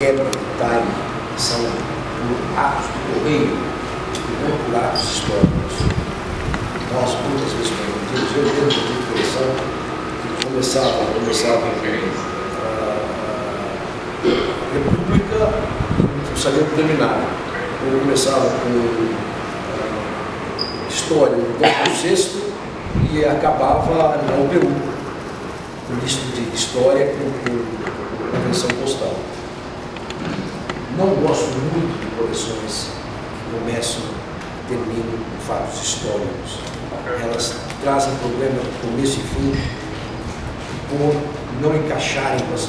quebra de time são por atos do correio e não por atos históricos. Nós muitas vezes perguntamos, eu lembro de coleção que começava a República e não sabia terminar. Eu começava com história do Dom VI e acabava na UPU, com misto de história com convenção postal. Não gosto muito de coleções que começam e terminam com fatos históricos. Elas trazem problemas de começo e fim por não encaixarem com as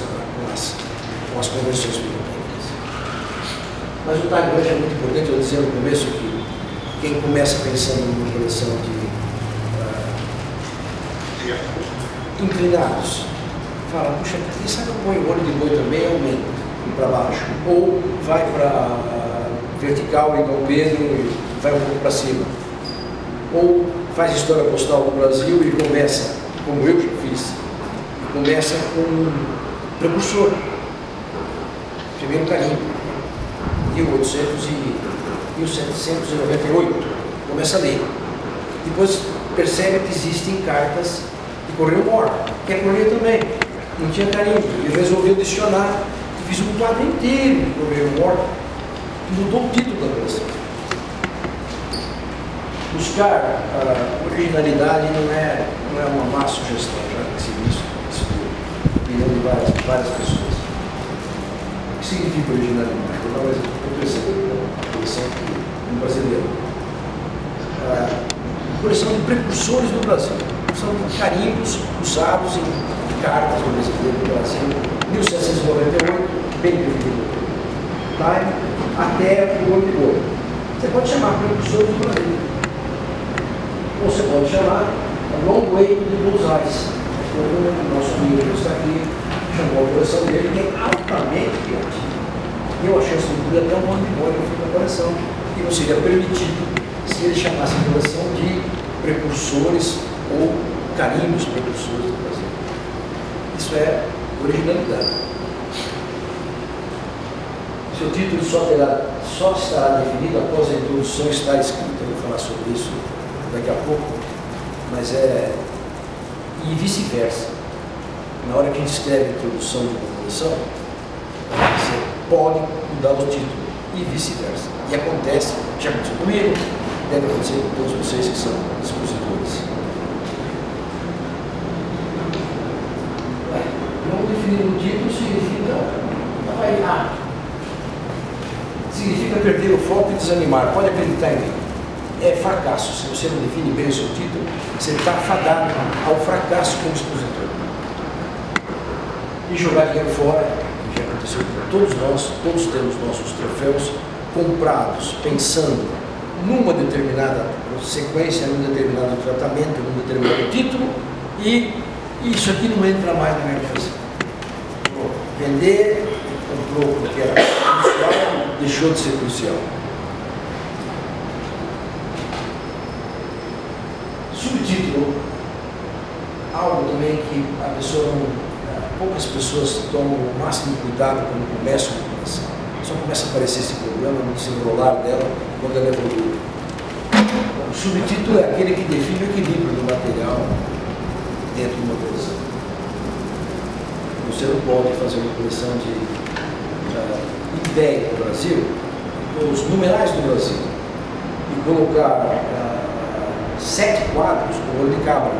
convenções britânicas. Mas o time hoje é muito importante. Eu dizia no começo que quem começa pensando numa coleção de inclinados fala, puxa, quem sabe eu ponho o olho de boi também, aumenta para baixo, ou vai para vertical em Dom Pedro e vai um pouco para cima, ou faz história postal do Brasil e começa, como eu já fiz, começa com um precursor, primeiro carimbo, 1798, começa a ler, depois percebe que existem cartas de correio mor, que é correio também, não tinha carimbo, e resolveu adicionar. Fiz um quadro inteiro de correio morto e mudou o título da coleção. Buscar a originalidade não é uma má sugestão, já que se visto a opinião de várias pessoas. O que significa originalidade? Eu estou pensando na coleção do brasileiro. Coleção de precursores do Brasil. São carimbos usados em cartas do brasileiro do Brasil. 1798, bem dividido, time, até o olho de boi. Você pode chamar precursores do Brasil. Ou você pode chamar Long Way de Bullseyes. O nosso livro está aqui, chamou a coleção dele, que é altamente criativa. Eu achei essa leitura até um olho de boi que eu fiz na coleção, que não seria permitido se ele chamasse a coleção de precursores ou carimbos precursores do Brasil. Isso é originalidade. Seu título só estará definido após a introdução estar escrita. Eu vou falar sobre isso daqui a pouco, mas e vice-versa. Na hora que a gente escreve a introdução de uma coleção, você pode mudar o título e vice-versa. E acontece, já aconteceu comigo, deve acontecer com todos vocês que são expositores. Não definir um título significa perder o foco e desanimar. Pode acreditar em mim. É fracasso. Se você não define bem o seu título, você está fadado ao fracasso como expositor. E jogar dinheiro fora, que já aconteceu com todos nós, todos temos nossos troféus comprados, pensando numa determinada sequência, num determinado tratamento, num determinado título, e isso aqui não entra mais na minha cabeça. Vender, comprou porque era crucial, deixou de ser crucial. Subtítulo, algo também que a pessoa poucas pessoas tomam o máximo cuidado quando começam a coleção. Só começa a aparecer esse problema no desenrolar dela quando ela evolui. O subtítulo é aquele que define o equilíbrio do material dentro de uma coleção. Você não pode fazer uma coleção de ideia do Brasil, os numerais do Brasil, e colocar 7 quadros com olho de cabra,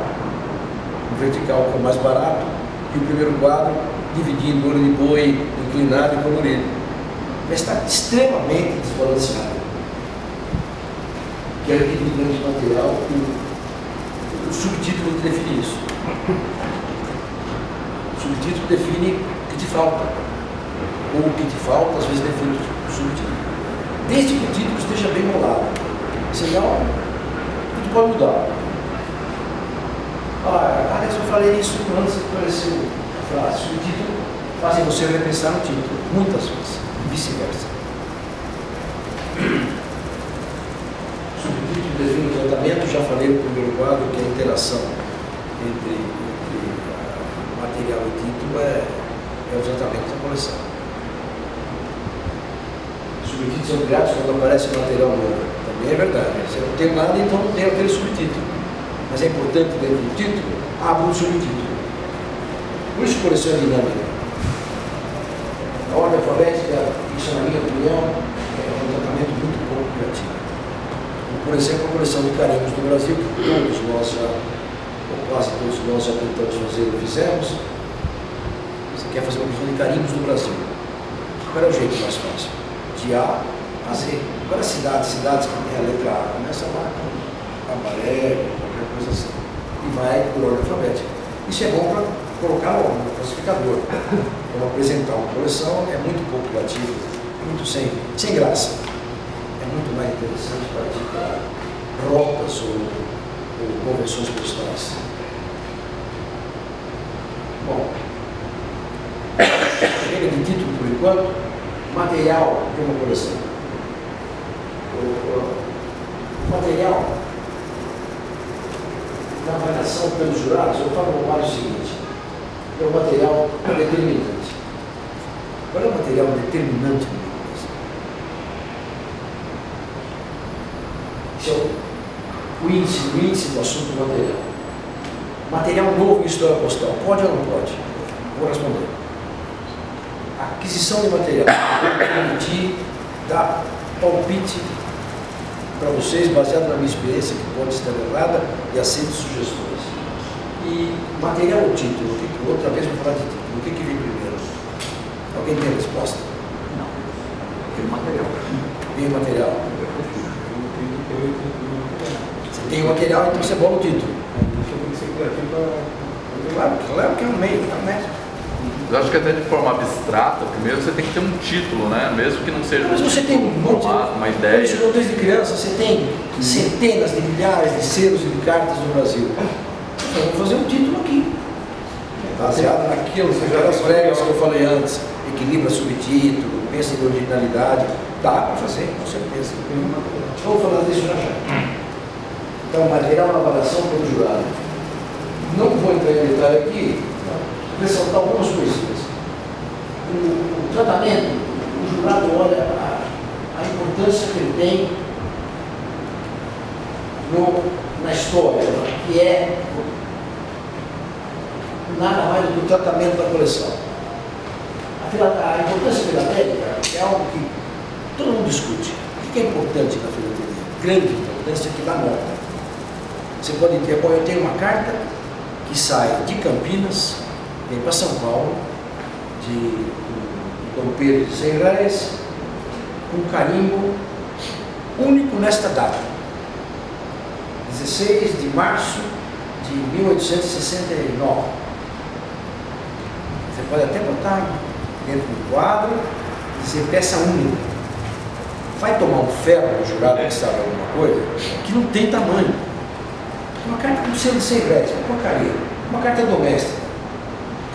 o vertical que é o mais barato, e o primeiro quadro dividindo olho de boi, inclinado e colorido. Vai estar extremamente desbalanceado. Quero que de grande material o subtítulo define isso. O subtítulo define o que te falta. Ou o que te falta, às vezes, define o subtítulo. Desde que o título esteja bem molado. Senão, tudo pode mudar. Aliás, eu falei isso antes que apareceu a frase. O subtítulo faz você repensar no título, muitas vezes, e vice-versa. O subtítulo define o tratamento, já falei no primeiro quadro, que a interação entre material e título é o tratamento da coleção. subtítulos são criados quando aparece material novo. Também é verdade. Se não tem nada, então não tem aquele subtítulo. Mas é importante dentro do título, abre um subtítulo. Por isso, coleção é dinâmica. A ordem alfabética, isso na minha opinião, é um tratamento muito pouco criativo. Por exemplo, a coleção de carimbos do Brasil, que todos nós já, ou quase todos nós já tentamos fazer ou fizemos. Você quer fazer uma coleção de carimbos do Brasil. Qual é o jeito mais fácil? De A a Z. Agora cidades que tem a letra A, começa lá com amarelo, qualquer coisa assim. E vai por ordem alfabética. Isso é bom para colocar no classificador. Para apresentar uma coleção é muito pouco criativo, muito sem graça. É muito mais interessante partir para rotas ou convenções postais. Bom, chega de título por enquanto, material de uma coleção. O material na avaliação pelos jurados, eu falo no o seguinte, é o material determinante. Qual é o material determinante de uma coleção? Esse é o índice do assunto material. Material novo em história postal, pode ou não pode? Vou responder. A aquisição de material permitir dar palpite para vocês, baseado na minha experiência, que pode estar errada, e aceito sugestões. E material ou título? Outra vez vou falar de título. O que vem primeiro? Alguém tem a resposta? Não. Tem material. Tem o material. Você tem o material, então você bola o título. Claro que é um meio, é um método. Eu acho que até de forma abstrata, primeiro você tem que ter um título, né? Mesmo que não seja Mas você tem um monte, uma ideia. Isso, desde criança, você tem centenas de milhares de selos e de cartas no Brasil. Então, vamos fazer um título aqui. Baseado naquilo, aquelas regras que eu falei antes. Equilibra subtítulo, pensa em originalidade. Dá para fazer, com certeza. Vamos falar disso já já. Então, material na avaliação pelo jurado. Não vou entrar em detalhe aqui, ressaltar algumas coisinhas. O tratamento, o jurado olha a importância que ele tem na história, que é nada mais do que o tratamento da coleção. A importância filatélica é algo que todo mundo discute. O que é importante na filatelia? Grande importância que dá nota. Você pode ter, eu tenho uma carta que sai de Campinas, vem para São Paulo, de Dom Pedro de 100 reais, com carimbo único nesta data, 16 de março de 1869. Você pode até botar dentro do quadro e dizer peça única. Vai tomar um ferro no jurado que sabe alguma coisa que não tem tamanho. Uma carta com 100 reais, uma porcaria. Uma carta doméstica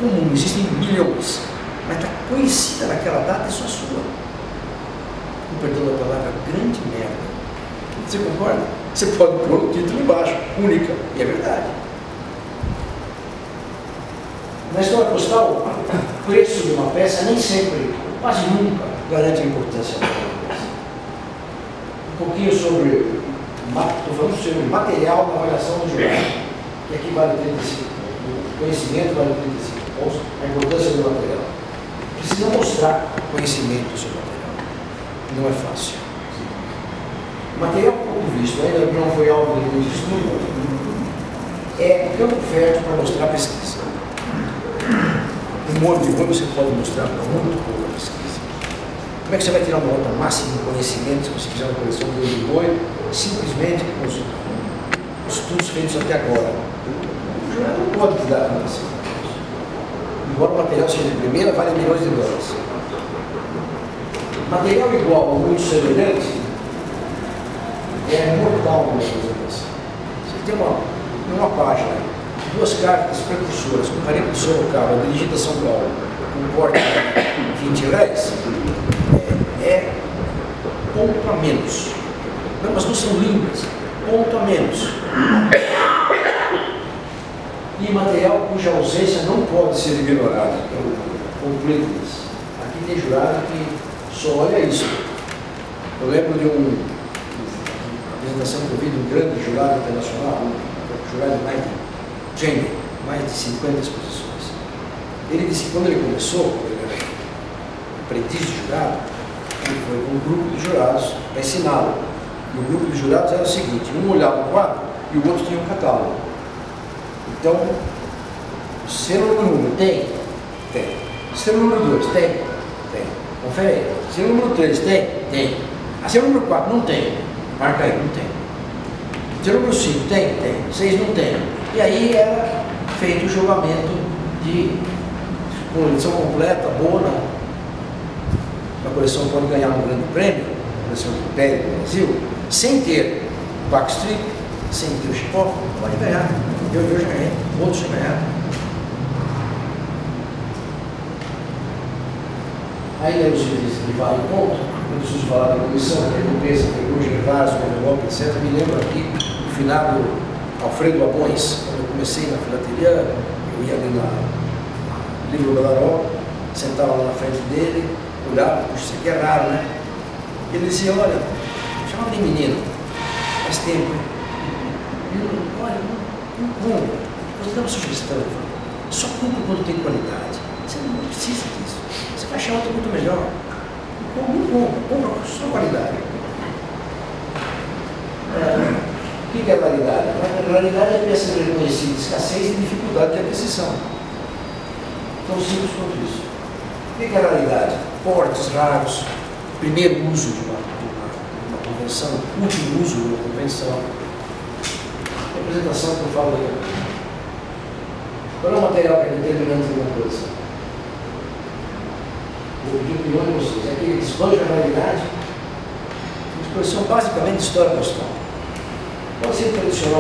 comum, existem milhões, mas está conhecida naquela data, é só sua. Com perdão da palavra, grande merda. Você concorda? Você pode pôr o título embaixo, única, e é verdade. Na história postal, o preço de uma peça nem sempre, quase nunca, garante a importância da peça. Um pouquinho sobre, estou falando sobre material na avaliação do jurado, que aqui vale 35 pontos. O conhecimento vale 35 pontos, a importância do material. Precisa mostrar conhecimento sobre o material. Não é fácil. O material pouco visto, ainda não foi alvo de muito estudo, é o campo fértil para mostrar pesquisa. Um monte de coisa você pode mostrar para muito pouca pesquisa. Como é que você vai tirar uma nota máxima de conhecimento se você fizer uma coleção de olho de boi, simplesmente com os estudos feitos até agora? O jurado não pode te dar nota assim. Embora o material seja de primeira, vale milhões de dólares. Material igual ou muito semelhante é mortal numa apresentação. Você tem uma página, duas cartas precursoras com carimbo de Sorocaba, dirigida a São Paulo, com porte de 20 reais, é ponto a menos. Não, as duas são lindas, ponto a menos. E material cuja ausência não pode ser ignorada pelo completeness. Aqui tem jurado que só olha isso. Eu lembro de uma apresentação que eu vi de um grande jurado internacional, um jurado de mais de 50 exposições. Ele disse que quando ele começou, quando ele era aprendiz de jurado, ele foi com um grupo de jurados para ensiná-lo. E o grupo de jurados era o seguinte: um olhava o quadro e o outro tinha um catálogo. Então, selo número 1 tem? Tem. Selo número 2 tem? Tem. Confere aí. Selo número 3 tem? Tem. A selo número 4 não tem. Marca aí, não tem. Selo número 5 tem? Tem. 6 não tem. E aí era feito o julgamento de coleção completa, boa, a coleção pode ganhar um grande prêmio, a coleção de pele do Brasil, sem ter o Backstreet, sem ter o Chipó, pode ganhar. Eu já ganhei, outros já ganharam. Aí os de vale ponto, eu preciso falar da comissão, que é Lupensa, Ferrugem, Varso, Envelope, etc. Me lembro aqui do finado Alfredo Abões, quando eu comecei na filatelia, eu ia ali na Livro Belaró, sentava lá na frente dele, olhava, puxa, isso aqui é raro, né? Ele dizia, olha, chamava de menino, faz tempo, hein? Olha, não compra. Você dá uma sugestão, só compra quando tem qualidade. Você não precisa disso. Você vai achar outro muito melhor. Não compra só qualidade. O que é raridade? A raridade é ser reconhecida escassez e dificuldade de aquisição. Tão simples quanto isso. O que é raridade? Portes raros, primeiro uso de uma convenção, último uso de uma convenção. Representação que eu falo aí. Qual é o material que é determinante de uma coisa? Vou pedir opinião de vocês. É aquele que desbanja a realidade. Uma exposição basicamente de história postal. Pode ser tradicional.